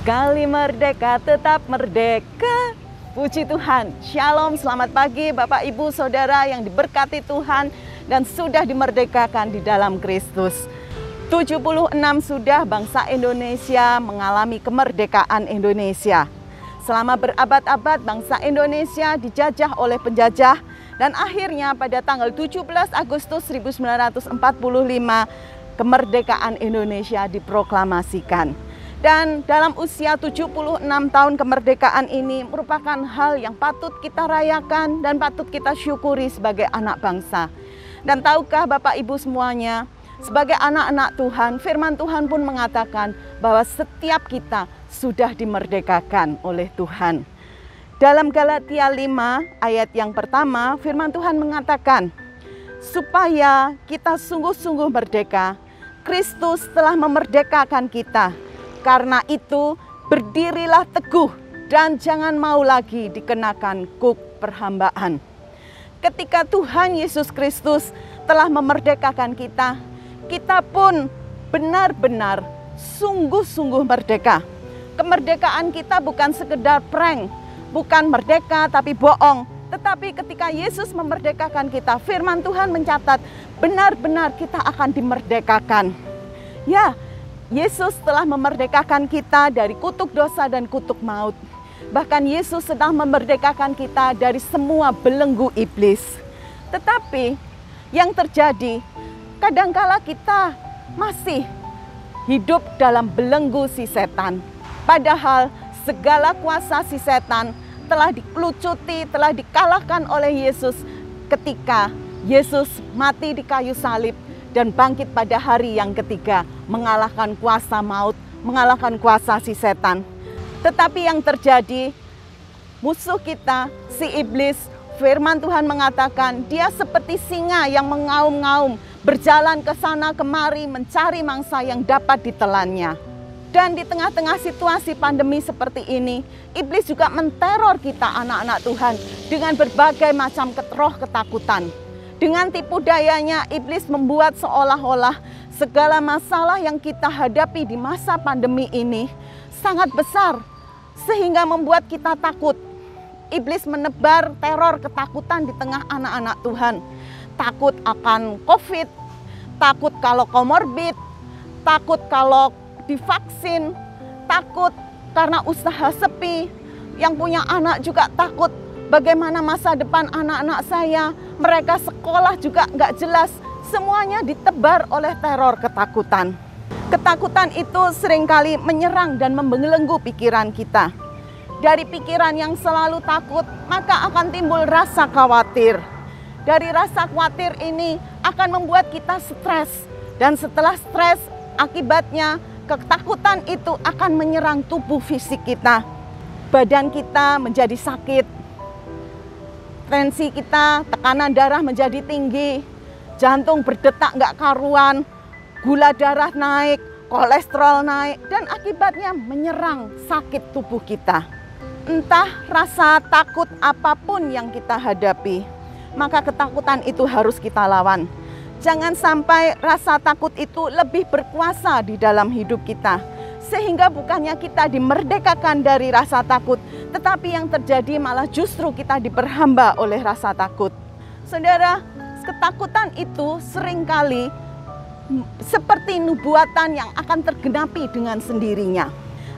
Sekali merdeka, tetap merdeka. Puji Tuhan. Shalom, selamat pagi Bapak Ibu Saudara yang diberkati Tuhan dan sudah dimerdekakan di dalam Kristus. 76 sudah bangsa Indonesia mengalami kemerdekaan Indonesia. Selama berabad-abad bangsa Indonesia dijajah oleh penjajah dan akhirnya pada tanggal 17 Agustus 1945 kemerdekaan Indonesia diproklamasikan. Dan dalam usia 76 tahun kemerdekaan ini merupakan hal yang patut kita rayakan dan patut kita syukuri sebagai anak bangsa. Dan tahukah Bapak Ibu semuanya, sebagai anak-anak Tuhan, firman Tuhan pun mengatakan bahwa setiap kita sudah dimerdekakan oleh Tuhan. Dalam Galatia 5 ayat yang pertama, firman Tuhan mengatakan, supaya kita sungguh-sungguh merdeka, Kristus telah memerdekakan kita. Karena itu, berdirilah teguh dan jangan mau lagi dikenakan kuk perhambaan. Ketika Tuhan Yesus Kristus telah memerdekakan kita, kita pun benar-benar sungguh-sungguh merdeka. Kemerdekaan kita bukan sekedar prank, bukan merdeka tapi bohong. Tetapi ketika Yesus memerdekakan kita, firman Tuhan mencatat benar-benar kita akan dimerdekakan. Ya, Yesus telah memerdekakan kita dari kutuk dosa dan kutuk maut. Bahkan Yesus sedang memerdekakan kita dari semua belenggu iblis. Tetapi yang terjadi, kadangkala kita masih hidup dalam belenggu si setan. Padahal segala kuasa si setan telah dipelucuti, telah dikalahkan oleh Yesus ketika Yesus mati di kayu salib dan bangkit pada hari yang ketiga, mengalahkan kuasa maut, mengalahkan kuasa si setan. Tetapi yang terjadi, musuh kita, si iblis, firman Tuhan mengatakan, dia seperti singa yang mengaum-ngaum, berjalan ke sana kemari mencari mangsa yang dapat ditelannya. Dan di tengah-tengah situasi pandemi seperti ini, iblis juga menteror kita anak-anak Tuhan dengan berbagai macam roh ketakutan. Dengan tipu dayanya, iblis membuat seolah-olah segala masalah yang kita hadapi di masa pandemi ini sangat besar, sehingga membuat kita takut. Iblis menebar teror ketakutan di tengah anak-anak Tuhan. Takut akan COVID, takut kalau komorbid, takut kalau divaksin, takut karena usaha sepi. Yang punya anak juga takut bagaimana masa depan anak-anak saya. Mereka sekolah juga nggak jelas. Semuanya ditebar oleh teror ketakutan. Ketakutan itu seringkali menyerang dan membelenggu pikiran kita. Dari pikiran yang selalu takut, maka akan timbul rasa khawatir. Dari rasa khawatir ini akan membuat kita stres. Dan setelah stres, akibatnya ketakutan itu akan menyerang tubuh fisik kita. Badan kita menjadi sakit. Tensi kita, tekanan darah menjadi tinggi, jantung berdetak nggak karuan, gula darah naik, kolesterol naik, dan akibatnya menyerang sakit tubuh kita. Entah rasa takut apapun yang kita hadapi, maka ketakutan itu harus kita lawan. Jangan sampai rasa takut itu lebih berkuasa di dalam hidup kita. Sehingga bukannya kita dimerdekakan dari rasa takut, tetapi yang terjadi malah justru kita diperhamba oleh rasa takut. Saudara, ketakutan itu seringkali seperti nubuatan yang akan tergenapi dengan sendirinya.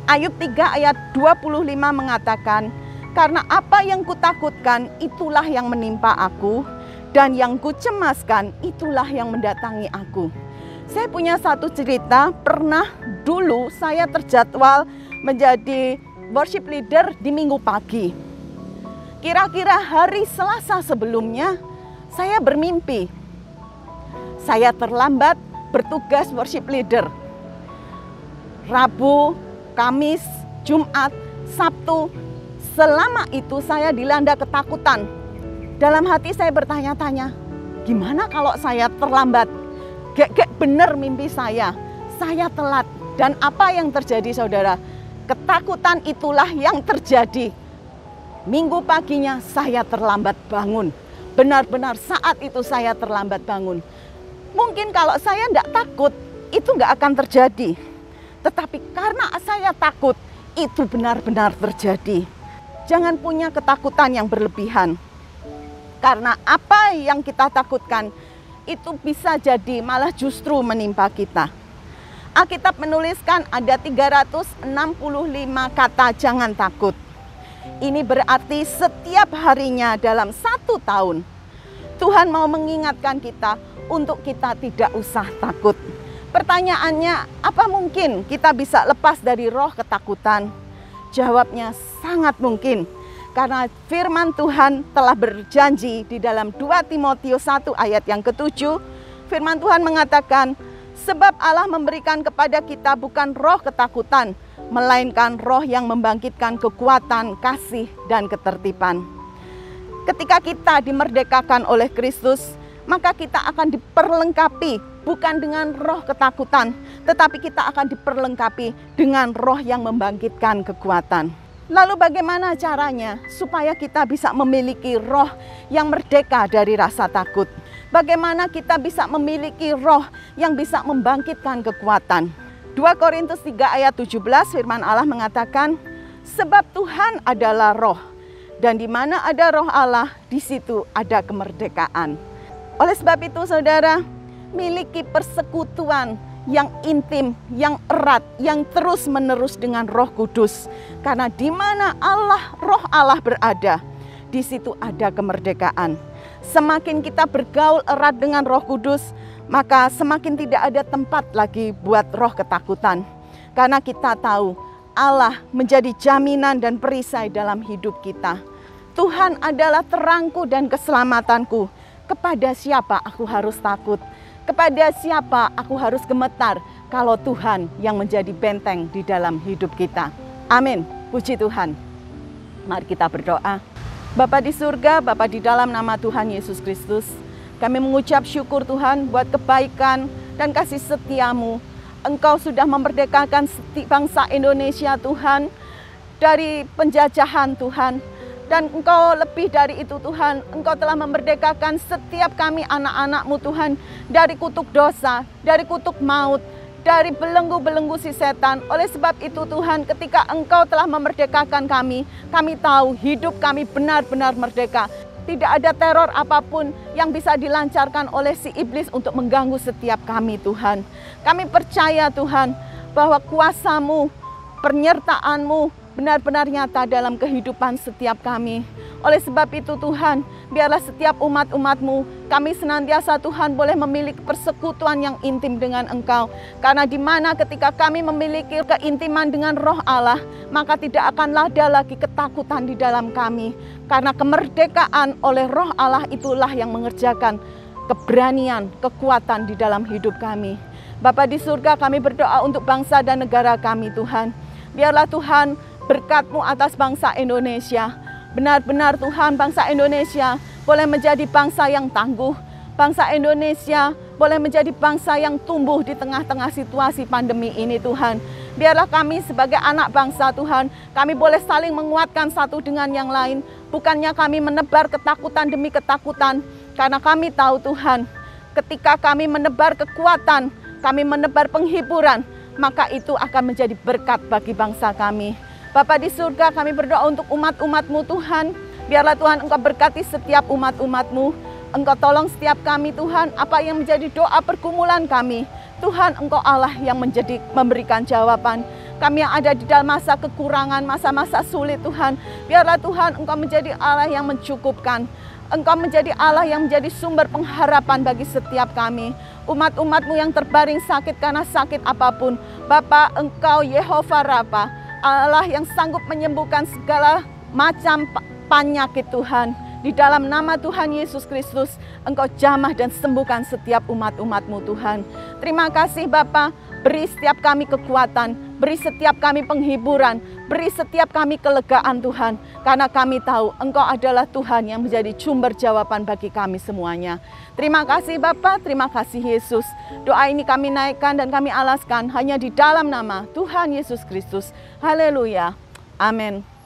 Ayub 3 ayat 25 mengatakan, karena apa yang kutakutkan itulah yang menimpa aku, dan yang kucemaskan itulah yang mendatangi aku. Saya punya satu cerita, pernah dulu saya terjadwal menjadi worship leader di Minggu pagi. Kira-kira hari Selasa sebelumnya, saya bermimpi. Saya terlambat bertugas worship leader. Rabu, Kamis, Jumat, Sabtu, selama itu saya dilanda ketakutan. Dalam hati saya bertanya-tanya, gimana kalau saya terlambat? Gek bener mimpi saya telat. Dan apa yang terjadi saudara? Ketakutan itulah yang terjadi. Minggu paginya saya terlambat bangun. Benar-benar saat itu saya terlambat bangun. Mungkin kalau saya tidak takut, itu nggak akan terjadi. Tetapi karena saya takut, itu benar-benar terjadi. Jangan punya ketakutan yang berlebihan. Karena apa yang kita takutkan itu bisa jadi malah justru menimpa kita. Alkitab menuliskan ada 365 kata jangan takut. Ini berarti setiap harinya dalam 1 tahun Tuhan mau mengingatkan kita untuk kita tidak usah takut. Pertanyaannya, apa mungkin kita bisa lepas dari roh ketakutan? Jawabnya sangat mungkin. Karena firman Tuhan telah berjanji di dalam 2 Timotius 1 ayat yang ke-7. Firman Tuhan mengatakan, sebab Allah memberikan kepada kita bukan roh ketakutan, melainkan roh yang membangkitkan kekuatan, kasih, dan ketertiban. Ketika kita dimerdekakan oleh Kristus, maka kita akan diperlengkapi bukan dengan roh ketakutan, tetapi kita akan diperlengkapi dengan roh yang membangkitkan kekuatan. Lalu bagaimana caranya supaya kita bisa memiliki roh yang merdeka dari rasa takut? Bagaimana kita bisa memiliki roh yang bisa membangkitkan kekuatan? 2 Korintus 3 ayat 17 firman Allah mengatakan, sebab Tuhan adalah roh, dan di mana ada roh Allah, di situ ada kemerdekaan. Oleh sebab itu saudara, miliki persekutuan yang intim, yang erat, yang terus menerus dengan Roh Kudus. Karena di mana roh Allah berada, di situ ada kemerdekaan. Semakin kita bergaul erat dengan Roh Kudus, maka semakin tidak ada tempat lagi buat roh ketakutan. Karena kita tahu Allah menjadi jaminan dan perisai dalam hidup kita. Tuhan adalah terangku dan keselamatanku. Kepada siapa aku harus takut? Kepada siapa aku harus gemetar kalau Tuhan yang menjadi benteng di dalam hidup kita? Amin. Puji Tuhan. Mari kita berdoa. Bapa di surga, Bapa di dalam nama Tuhan Yesus Kristus, kami mengucap syukur Tuhan buat kebaikan dan kasih setia-Mu. Engkau sudah memerdekakan bangsa Indonesia Tuhan dari penjajahan Tuhan. Dan Engkau lebih dari itu Tuhan, Engkau telah memerdekakan setiap kami anak-anak-Mu Tuhan dari kutuk dosa, dari kutuk maut, dari belenggu-belenggu si setan. Oleh sebab itu Tuhan, ketika Engkau telah memerdekakan kami tahu hidup kami benar-benar merdeka. Tidak ada teror apapun yang bisa dilancarkan oleh si iblis untuk mengganggu setiap kami Tuhan. Kami percaya Tuhan bahwa kuasa-Mu, penyertaan-Mu benar-benar nyata dalam kehidupan setiap kami. Oleh sebab itu Tuhan, biarlah setiap umat-umat-Mu, kami senantiasa Tuhan boleh memiliki persekutuan yang intim dengan Engkau. Karena di mana ketika kami memiliki keintiman dengan roh Allah, maka tidak akan ada lagi ketakutan di dalam kami. Karena kemerdekaan oleh roh Allah itulah yang mengerjakan keberanian, kekuatan di dalam hidup kami. Bapa di surga, kami berdoa untuk bangsa dan negara kami Tuhan. Biarlah Tuhan berkat-Mu atas bangsa Indonesia. Benar-benar Tuhan, bangsa Indonesia boleh menjadi bangsa yang tangguh. Bangsa Indonesia boleh menjadi bangsa yang tumbuh di tengah-tengah situasi pandemi ini Tuhan. Biarlah kami sebagai anak bangsa Tuhan, kami boleh saling menguatkan satu dengan yang lain. Bukannya kami menebar ketakutan demi ketakutan. Karena kami tahu Tuhan, ketika kami menebar kekuatan, kami menebar penghiburan, maka itu akan menjadi berkat bagi bangsa kami. Bapa di surga, kami berdoa untuk umat-umat-Mu Tuhan. Biarlah Tuhan Engkau berkati setiap umat-umat-Mu. Engkau tolong setiap kami Tuhan, apa yang menjadi doa pergumulan kami. Tuhan, Engkau Allah yang memberikan jawaban. Kami yang ada di dalam masa kekurangan, masa-masa sulit Tuhan. Biarlah Tuhan Engkau menjadi Allah yang mencukupkan. Engkau menjadi Allah yang menjadi sumber pengharapan bagi setiap kami. Umat-umat-Mu yang terbaring sakit karena sakit apapun. Bapa, Engkau Yehova Rafa, Allah yang sanggup menyembuhkan segala macam penyakit Tuhan. Di dalam nama Tuhan Yesus Kristus, Engkau jamah dan sembuhkan setiap umat-umat-Mu Tuhan. Terima kasih Bapa, beri setiap kami kekuatan, beri setiap kami penghiburan, beri setiap kami kelegaan Tuhan. Karena kami tahu Engkau adalah Tuhan yang menjadi sumber jawaban bagi kami semuanya. Terima kasih Bapa, terima kasih Yesus. Doa ini kami naikkan dan kami alaskan hanya di dalam nama Tuhan Yesus Kristus. Haleluya. Amin.